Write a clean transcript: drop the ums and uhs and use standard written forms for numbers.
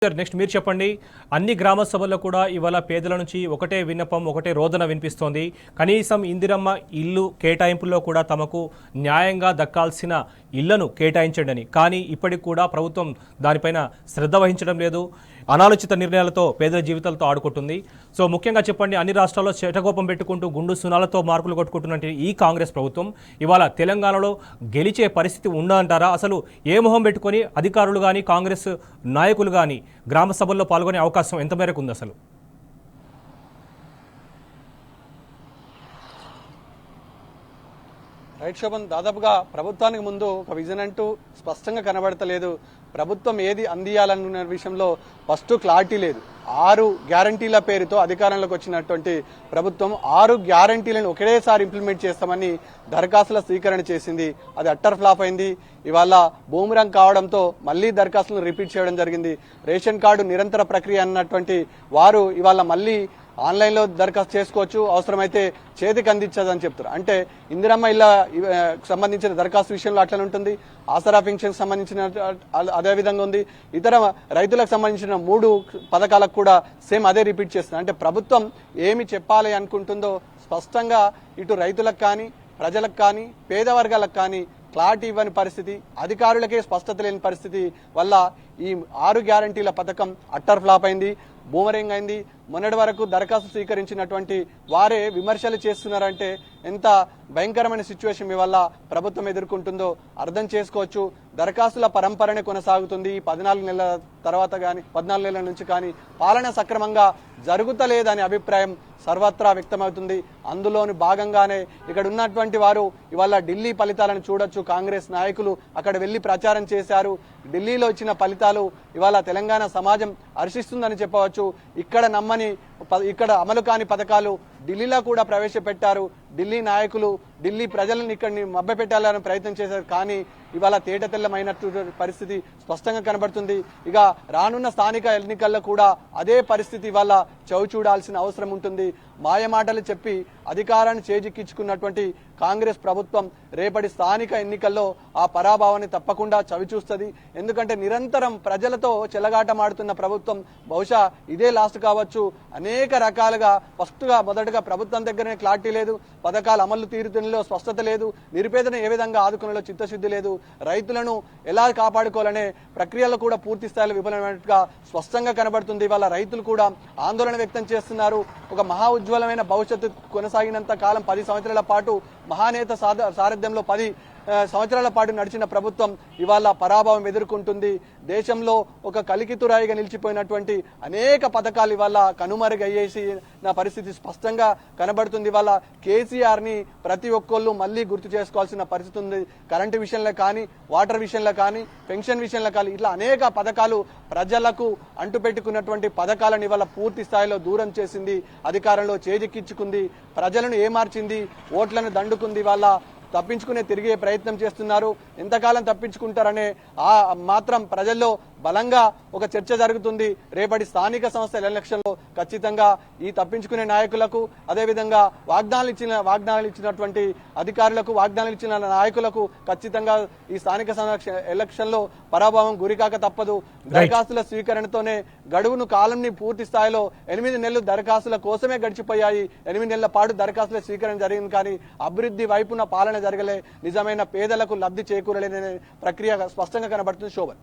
Next మీరు చెప్పండి. అన్ని గ్రామ సభల్లో కూడా ఇవాళ పేదల నుంచి ఒకటే విన్నపం, ఒకటే రోదన వినిపిస్తోంది. కనీసం ఇందిరమ్మ ఇల్లు కేటాయింపుల్లో కూడా తమకు న్యాయంగా దక్కాల్సిన ఇళ్లను కేటాయించండి. కానీ ఇప్పటికి కూడా ప్రభుత్వం దానిపైన శ్రద్ధ వహించడం లేదు. అనాలోచిత నిర్ణయాలతో పేదల జీవితాలతో ఆడుకుంటుంది. సో ముఖ్యంగా చెప్పండి, అన్ని రాష్ట్రాల్లో శటకోపం పెట్టుకుంటూ గుండు సునాలతో మార్కులు కొట్టుకుంటున్నట్టు ఈ కాంగ్రెస్ ప్రభుత్వం ఇవాళ తెలంగాణలో గెలిచే పరిస్థితి ఉందంటారా? అసలు ఏ మొహం పెట్టుకొని అధికారులు కానీ కాంగ్రెస్ నాయకులు కానీ గ్రామ సభల్లో పాల్గొనే అవకాశం ఎంత మేరకు ఉంది అసలు? రైట్ శోభన్, దాదాపుగా ప్రభుత్వానికి ముందు ఒక విజన్ అంటూ స్పష్టంగా కనబడతలేదు. ప్రభుత్వం ఏది అందియాలన్న విషయంలో ఫస్ట్ క్లారిటీ లేదు. 6 గ్యారంటీల పేరుతో అధికారంలోకి వచ్చినటువంటి ప్రభుత్వం 6 గ్యారంటీలను ఒకేసారి ఇంప్లిమెంట్ చేస్తామని దరఖాస్తుల స్వీకరణ చేసింది. అది అట్టర్ ఫ్లాప్ అయింది. ఇవాళ బూమరంగ్ కావడంతో మళ్లీ దరఖాస్తులను రిపీట్ చేయడం జరిగింది. రేషన్ కార్డు నిరంతర ప్రక్రియ అన్నటువంటి వారు ఇవాళ మళ్లీ ఆన్లైన్లో దరఖాస్తు చేసుకోవచ్చు, అవసరమైతే చేతికి అందించదని చెప్తారు. అంటే ఇందిరమ్మ ఇళ్ళ సంబంధించిన దరఖాస్తు విషయంలో అట్లనే ఉంటుంది. ఆసరా పెన్షన్ సంబంధించిన అదే విధంగా ఉంది. ఇతర రైతులకు సంబంధించిన 3 పథకాలకు కూడా సేమ్ అదే రిపీట్ చేస్తుంది. అంటే ప్రభుత్వం ఏమి చెప్పాలి అనుకుంటుందో స్పష్టంగా ఇటు రైతులకు కానీ, ప్రజలకు కానీ, పేద వర్గాలకు కానీ క్లారిటీ ఇవ్వని పరిస్థితి, అధికారులకే స్పష్టత లేని పరిస్థితి వల్ల ఈ 6 గ్యారంటీల పథకం అట్టర్ ఫ్లాప్ అయింది, బూమరింగ్ అయింది. మొన్నటి వరకు దరఖాస్తు స్వీకరించినటువంటి వారే విమర్శలు చేస్తున్నారంటే ఎంత భయంకరమైన సిచ్యువేషన్ ఇవల్ల ప్రభుత్వం ఎదుర్కొంటుందో అర్థం చేసుకోవచ్చు. దరఖాస్తుల పరంపరనే కొనసాగుతుంది. 14 నెలల తర్వాత కానీ 14 నెలల నుంచి కానీ పాలన సక్రమంగా జరుగుతలేదనే అభిప్రాయం సర్వత్రా వ్యక్తమవుతుంది. అందులోని భాగంగానే ఇక్కడ ఉన్నటువంటి వారు ఇవాళ ఢిల్లీ ఫలితాలను చూడొచ్చు. కాంగ్రెస్ నాయకులు అక్కడ వెళ్లి ప్రచారం చేశారు. ఢిల్లీలో ఇచ్చిన ఫలితాలు ఇవాళ తెలంగాణ సమాజం హర్షిస్తుందని చెప్పవచ్చు. ఇక్కడ అమలు కాని పథకాలు ఢిల్లీలో కూడా ప్రవేశపెట్టారు. ఢిల్లీ నాయకులు ఢిల్లీ ప్రజలను ఇక్కడిని మభ్యపెట్టాలని ప్రయత్నం చేశారు. కానీ ఇవాళ తేటతెల్లమైనట్టు పరిస్థితి స్పష్టంగా కనబడుతుంది. ఇక రానున్న స్థానిక ఎన్నికల్లో కూడా అదే పరిస్థితి ఇవాళ చవి చూడాల్సిన అవసరం ఉంటుంది. మాయమాటలు చెప్పి అధికారాన్ని చేజిక్కించుకున్నటువంటి కాంగ్రెస్ ప్రభుత్వం రేపటి స్థానిక ఎన్నికల్లో ఆ పరాభవాన్ని తప్పకుండా చవిచూస్తుంది. ఎందుకంటే నిరంతరం ప్రజలతో చెలగాటమాడుతున్న ప్రభుత్వం బహుశా ఇదే లాస్ట్ కావచ్చు. అనేక రకాలుగా మొదటగా ప్రభుత్వం దగ్గరనే క్లారిటీ లేదు, పథకాల అమలు తీరుతున్నలో స్పష్టత లేదు, నిరుపేదను ఏ విధంగా ఆదుకునేలో చిత్తశుద్ధి లేదు, రైతులను ఎలా కాపాడుకోవాలనే ప్రక్రియలో కూడా పూర్తి స్థాయిలో విఫలమైనట్టుగా స్పష్టంగా కనబడుతుంది. ఇవాళ రైతులు కూడా ఆందోళన వ్యక్తం చేస్తున్నారు. ఒక మహా ఉజ్వలమైన భవిష్యత్తు కొనసాగినంత కాలం 10 సంవత్సరాల పాటు మహానేత సారథ్యంలో 10 సంవత్సరాల పాటు నడిచిన ప్రభుత్వం ఇవాళ పరాభవం ఎదుర్కొంటుంది. దేశంలో ఒక కలికితురాయిగా నిలిచిపోయినటువంటి అనేక పథకాలు ఇవాళ కనుమరుగయ్యేసి నా పరిస్థితి స్పష్టంగా కనబడుతుంది. ఇవాళ కేసీఆర్ ని ప్రతి ఒక్కళ్ళు మళ్లీ గుర్తు చేసుకోవాల్సిన పరిస్థితి ఉంది. కరెంటు విషయంలో కానీ, వాటర్ విషయంలో కానీ, పెన్షన్ విషయంలో కానీ ఇట్లా అనేక పథకాలు ప్రజలకు అంటుపెట్టుకున్నటువంటి పథకాలను ఇవాళ పూర్తి స్థాయిలో దూరం చేసింది. అధికారంలో చేజిక్కించుకుంది, ప్రజలను ఏమార్చింది, ఓట్లను దండుకుంది. ఇవాళ తప్పించుకునే తిరిగే ప్రయత్నం చేస్తున్నారు. ఎంతకాలం తప్పించుకుంటారనే మాత్రం ప్రజల్లో బలంగా ఒక చర్చ జరుగుతుంది. రేపటి స్థానిక సంస్థల ఎలక్షన్లో ఖచ్చితంగా ఈ తప్పించుకునే నాయకులకు, అదేవిధంగా వాగ్దానాలు ఇచ్చినటువంటి అధికారులకు, వాగ్దానాలు ఇచ్చిన నాయకులకు ఖచ్చితంగా ఈ స్థానిక ఎలక్షన్లో పరాభవం గురికాక తప్పదు. దరఖాస్తుల స్వీకరణతోనే గడువును కాలంని పూర్తి స్థాయిలో 8 నెలలు దరఖాస్తుల కోసమే గడిచిపోయాయి. 8 నెలల పాటు దరఖాస్తుల స్వీకరణ జరిగింది. కానీ అభివృద్ధి వైపున పాలన జరగలే, నిజమైన పేదలకు లబ్ధి చేకూరలేదనే ప్రక్రియ స్పష్టంగా కనబడుతుంది. శోభన్.